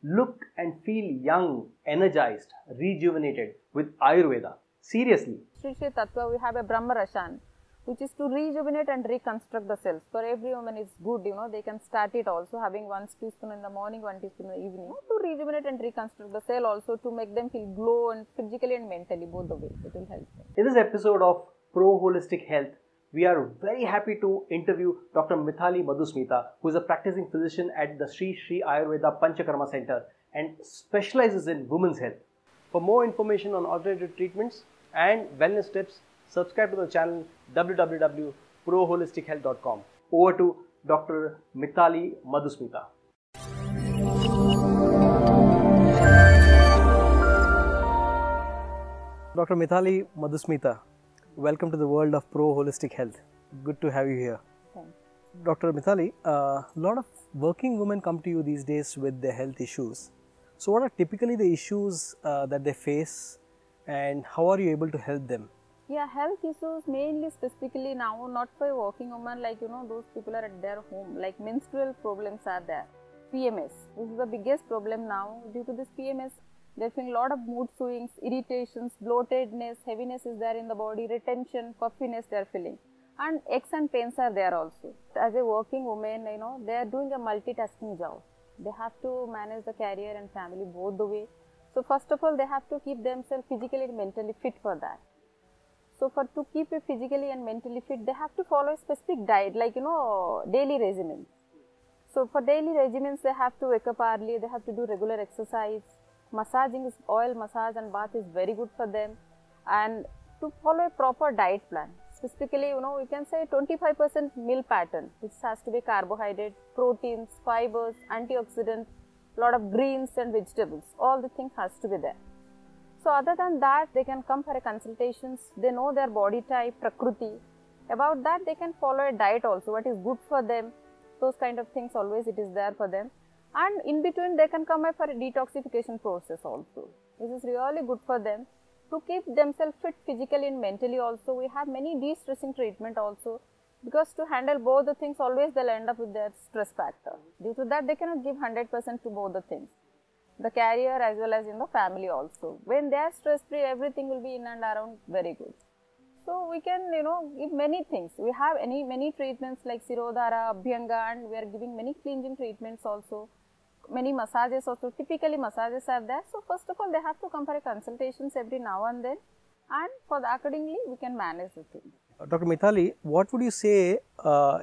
look and feel young, energized, rejuvenated with Ayurveda. Seriously. Sri Sri Tattva, we have a Brahma Rashan, which is to rejuvenate and reconstruct the cells. For every woman, it's good, they can start it also having 1 teaspoon in the morning, 1 teaspoon in the evening to rejuvenate and reconstruct the cell also to make them feel glow and physically and mentally, both the ways. It will help them. In this episode of Pro Holistic Health, we are very happy to interview Dr. Mithali Madhusmita, who is a practicing physician at the Sri Sri Ayurveda Panchakarma Center and specializes in women's health. For more information on alternative treatments and wellness tips, subscribe to the channel www.proholistichealth.com. Over to Dr. Mithali Madhusmita. Dr. Mithali Madhusmita, welcome to the world of Pro Holistic Health. Good to have you here. Thanks. Dr. Mithali, a lot of working women come to you these days with their health issues. So what are typically the issues that they face and how are you able to help them? Yeah, health issues mainly specifically now, not for a working woman, those people are at their home, like menstrual problems are there. PMS, this is the biggest problem now. Due to this PMS, they're feeling a lot of mood swings, irritations, bloatedness, heaviness is there in the body, retention, puffiness they are feeling. And aches and pains are there also. As a working woman, they are doing a multitasking job. They have to manage the career and family both the way. So first of all, they have to keep themselves physically and mentally fit for that. So to keep it physically and mentally fit, they have to follow a specific diet, daily regimen. So for daily regimens, they have to wake up early, they have to do regular exercise. Massaging, oil massage and bath is very good for them. And to follow a proper diet plan. Specifically, we can say 25% meal pattern, which has to be carbohydrate, proteins, fibers, antioxidants, lot of greens and vegetables. All the things has to be there. So other than that, they can come for a consultations. They know their body type, Prakruti. About that, they can follow a diet also, what is good for them. Those kind of things always it is there for them. And in between, they can come for a detoxification process also. This is really good for them. To keep themselves fit physically and mentally also, we have many de-stressing treatment also. Because to handle both the things, always they'll end up with their stress factor. Due to that, they cannot give 100% to both the things. The career as well as in the family also. When they are stress-free, everything will be in and around very good. So we can, give many things. We have many treatments like Sirodhara, Abhyanga, and we are giving many cleansing treatments also. Many massages also. Typically massages are there. So first of all, they have to come for a consultations every now and then. And for the accordingly, we can manage the thing. Dr. Mithali, what would you say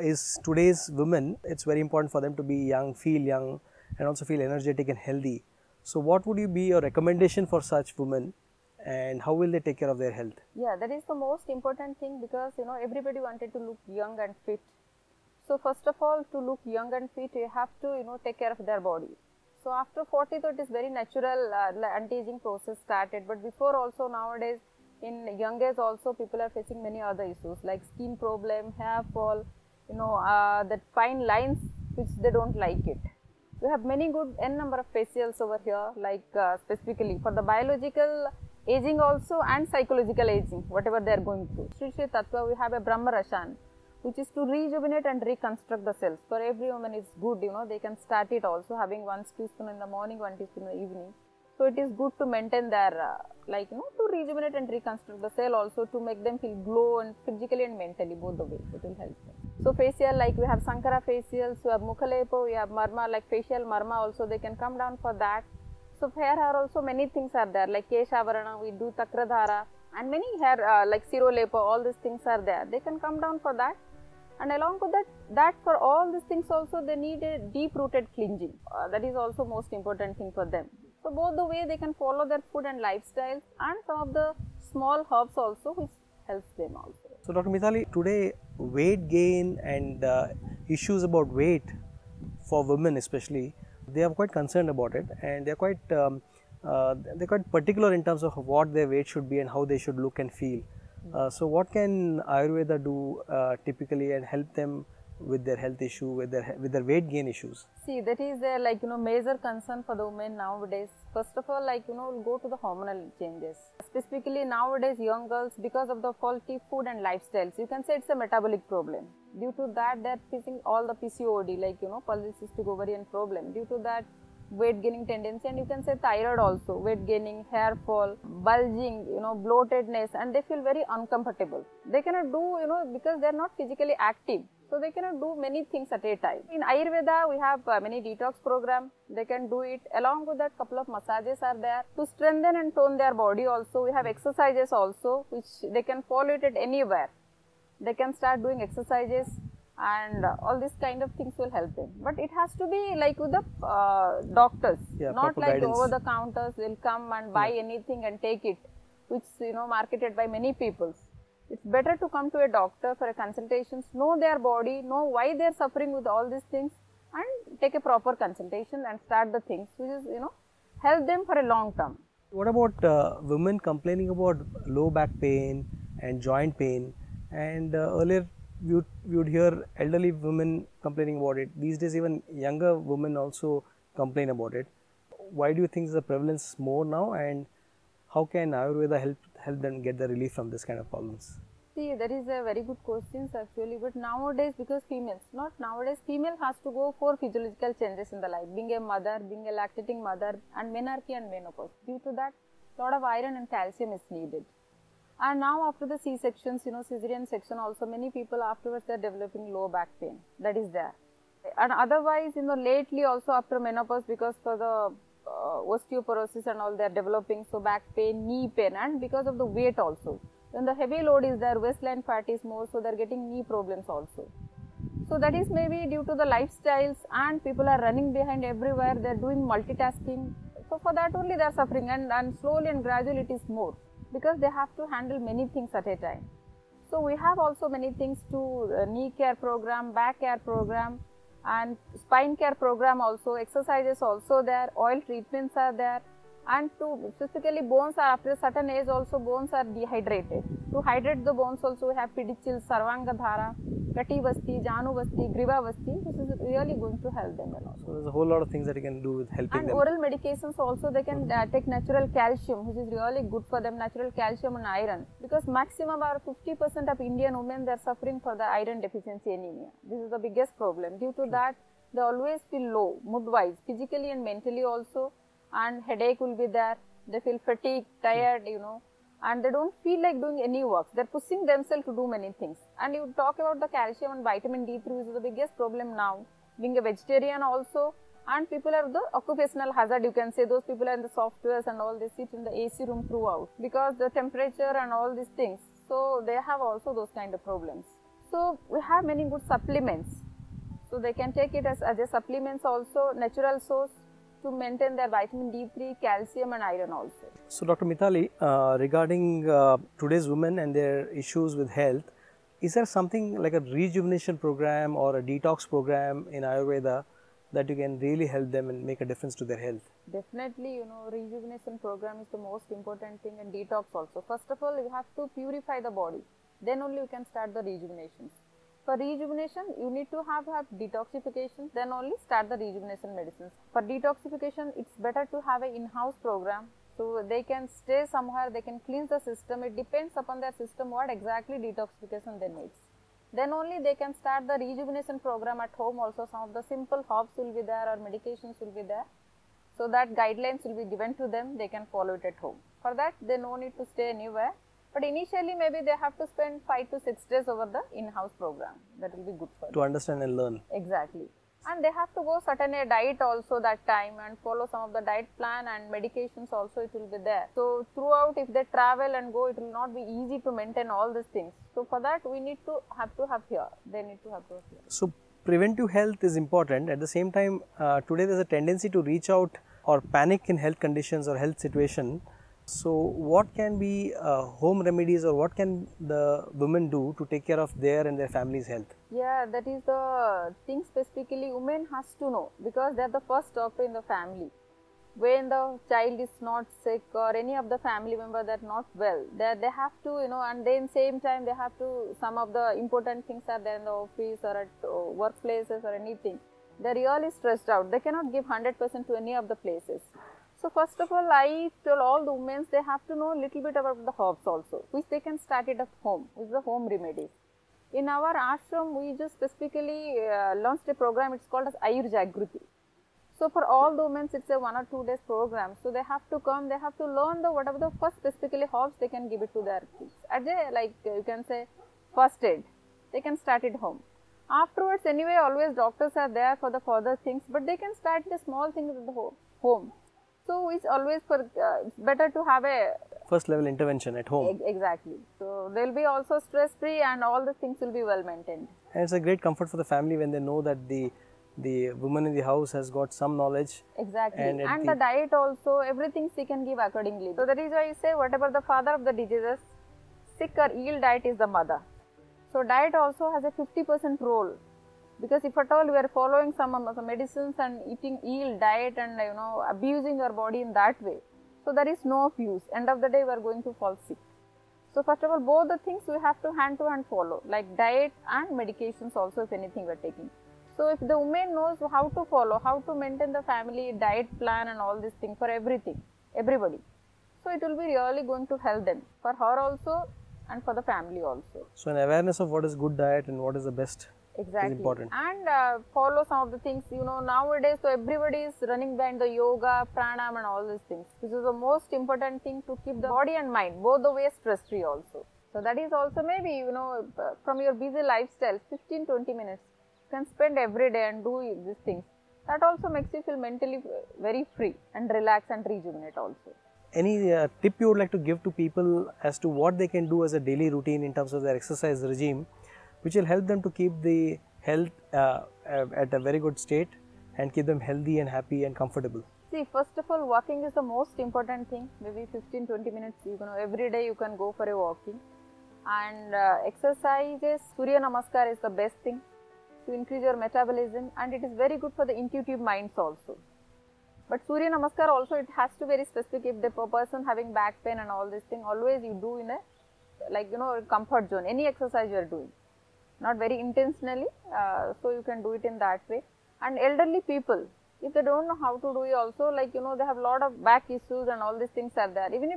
is today's women, it's very important for them to be young, feel young and also feel energetic and healthy. So what would be your recommendation for such women and how will they take care of their health? Yeah, that is the most important thing because, everybody wanted to look young and fit. So first of all, to look young and fit, you have to, take care of their body. So after 40, it is very natural anti-aging process started. But before also nowadays, in young age also, people are facing many other issues like skin problem, hair fall, that fine lines which they don't like it. We have many good n number of facials over here, like specifically for the biological aging also and psychological aging, whatever they are going through. Sri Sri Tattva, we have a Brahma Rashan, which is to rejuvenate and reconstruct the cells. For every woman, it's good, they can start it also having 1 teaspoon in the morning, 1 teaspoon in the evening. So it is good to maintain their, to rejuvenate and reconstruct the cell also to make them feel glow and physically and mentally, both the ways. It will help them. So facial, like we have Sankara facials, we have Mukhalepo, we have Marma, like facial Marma also, they can come down for that. So hair are also many things are there, like Keshavarana, we do Takradhara, and many hair like Sirolepo, all these things are there. They can come down for that. And along with that for all these things also, they need a deep-rooted cleansing. That is also most important thing for them. So both the way they can follow their food and lifestyles and some of the small herbs also which helps them also. So Dr. Mithali, today weight gain and issues about weight for women especially, they are quite concerned about it and they are quite particular in terms of what their weight should be and how they should look and feel. So what can Ayurveda do typically and help them with their health issue, with their weight gain issues? See, that is their major concern for the women nowadays. First of all, go to the hormonal changes. Specifically nowadays, young girls, because of the faulty food and lifestyles, you can say it's a metabolic problem. Due to that, they're facing all the PCOD, polycystic ovarian problem. Due to that, weight gaining tendency, and you can say thyroid also, weight gaining, hair fall, bulging, bloatedness, and they feel very uncomfortable. They cannot do, because they are not physically active. So they cannot do many things at a time. In Ayurveda, we have many detox program. They can do it. Along with that, couple of massages are there to strengthen and tone their body. Also, we have exercises also, which they can follow it at anywhere. They can start doing exercises, and all these kind of things will help them. But it has to be like with the doctors, not like guidance. over the counters. They'll come and buy anything and take it, which marketed by many people. It's better to come to a doctor for a consultation, know their body, know why they are suffering with all these things, and take a proper consultation and start the things which is help them for a long term. What about women complaining about low back pain and joint pain? And earlier we would hear elderly women complaining about it. These days even younger women also complain about it. Why do you think is the prevalence more now, and how can Ayurveda help them get the relief from this kind of problems? See, that is a very good question actually, but nowadays, because female has to go for physiological changes in the life, being a mother, being a lactating mother, and menarche and menopause. Due to that, lot of iron and calcium is needed. And now after the C-sections, cesarean section also, many people afterwards they are developing low back pain. That is there. And otherwise, lately also after menopause, because for the osteoporosis and all they are developing, so back pain, knee pain, and because of the weight also. When the heavy load is there, waistline fat is more, so they are getting knee problems also. So that is maybe due to the lifestyles, and people are running behind everywhere, they are doing multitasking. So for that only they are suffering, and slowly and gradually it is more, because they have to handle many things at a time. So we have also many things to knee care program, back care program, and spine care program also, exercises also there, oil treatments are there, and to specifically bones are after a certain age also bones are dehydrated. To hydrate the bones also we have Pidichil, Sarvanga Dhara, Kati Vasti, Janu Vasti, Griva Vasti, which is really going to help them a lot. So there's a whole lot of things that you can do with helping and them. Oral medications also they can take natural calcium, which is really good for them, natural calcium and iron, because maximum about 50% of Indian women they are suffering for the iron deficiency anemia. This is the biggest problem. Due to that they always feel low mood wise, physically and mentally also, and headache will be there, they feel fatigued, tired, and they don't feel like doing any work. They're pushing themselves to do many things. And you talk about the calcium and vitamin D3, which is the biggest problem now, being a vegetarian also, and people have the occupational hazard, you can say, those people are in the softwares and all, they sit in the AC room throughout, because the temperature and all these things, so they have also those kind of problems. So we have many good supplements, so they can take it as a supplements also, natural source, to maintain their vitamin D3, calcium and iron also. So Dr. Mithali, regarding today's women and their issues with health, is there something like a rejuvenation program or a detox program in Ayurveda that you can really help them and make a difference to their health? Definitely, rejuvenation program is the most important thing, and detox also. First of all, you have to purify the body, then only you can start the rejuvenations. For rejuvenation, you need to have detoxification, then only start the rejuvenation medicines. For detoxification, it's better to have an in-house program, so they can stay somewhere, they can cleanse the system. It depends upon their system what exactly detoxification they need. Then only they can start the rejuvenation program at home also. Some of the simple herbs will be there or medications will be there. So that guidelines will be given to them, they can follow it at home. For that, they no need to stay anywhere. But initially, maybe they have to spend 5 to 6 days over the in-house program. That will be good for them. To understand and learn. Exactly. And they have to go certain a diet also that time, and follow some of the diet plan and medications also, it will be there. So throughout, if they travel and go, it will not be easy to maintain all these things. So for that, we need to have here. They need to have to here. So preventive health is important. At the same time, today there is a tendency to reach out or panic in health conditions or health situation. So what can be home remedies, or what can the women do to take care of their and their family's health? Yeah, that is the thing specifically women has to know, because they are the first doctor in the family. When the child is not sick or any of the family member that not well, they have to, and then same time they have to, some of the important things are there in the office or at workplaces or anything. They are really stressed out. They cannot give 100% to any of the places. So first of all, I tell all the women they have to know a little bit about the herbs also, which they can start it at home, which is the home remedies. In our ashram, we just specifically launched a program, it's called as Ayur Jagruti. So for all the women, it's a 1 or 2 days program. So they have to come, they have to learn the whatever the first specifically herbs they can give it to their kids. As a, like you can say, first aid, they can start it home. Afterwards, anyway, always doctors are there for the further things, but they can start the small things at the home. So it's always it's better to have a first level intervention at home. Exactly. So they'll be also stress free and all the things will be well maintained. And it's a great comfort for the family when they know that the woman in the house has got some knowledge. Exactly. And the diet also, everything she can give accordingly. So that is why you say whatever the father of the diseases, sick or ill, diet is the mother. So diet also has a 50% role. Because if at all we are following some medicines and eating ill diet and abusing our body in that way, so there is no use. End of the day we are going to fall sick. So first of all, both the things we have to hand follow, like diet and medications also if anything we are taking. So if the woman knows how to follow, how to maintain the family diet plan and all these things for everybody. So it will be really going to help them, for her also and for the family also. So an awareness of what is good diet and what is the best. Exactly. Is important. And follow some of the things, nowadays, so everybody is running behind the yoga, pranayama and all these things. This is the most important thing to keep the body and mind, both the way stress free also. So that is also maybe, from your busy lifestyle, 15-20 minutes, you can spend every day and do these things. That also makes you feel mentally very free and relax and rejuvenate also. Any tip you would like to give to people as to what they can do as a daily routine in terms of their exercise regime, which will help them to keep the health at a very good state and keep them healthy and happy and comfortable? See, first of all, walking is the most important thing. Maybe 15-20 minutes, every day you can go for a walking. And exercises, Surya Namaskar is the best thing to increase your metabolism, and it is very good for the intuitive minds also. But Surya Namaskar also, it has to be very specific. If the person having back pain and all this thing, always you do in a comfort zone, any exercise you are doing. Not very intentionally, so you can do it in that way. And elderly people, if they don't know how to do it also, they have a lot of back issues and all these things are there. Even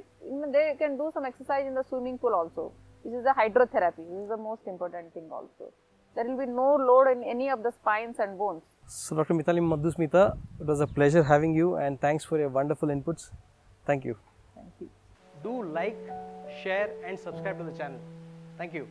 they can do some exercise in the swimming pool also, which is the hydrotherapy. This is the most important thing also. There will be no load in any of the spines and bones. So Dr. Mithali Madhusmita, it was a pleasure having you, and thanks for your wonderful inputs. Thank you. Thank you. Do like, share and subscribe to the channel. Thank you.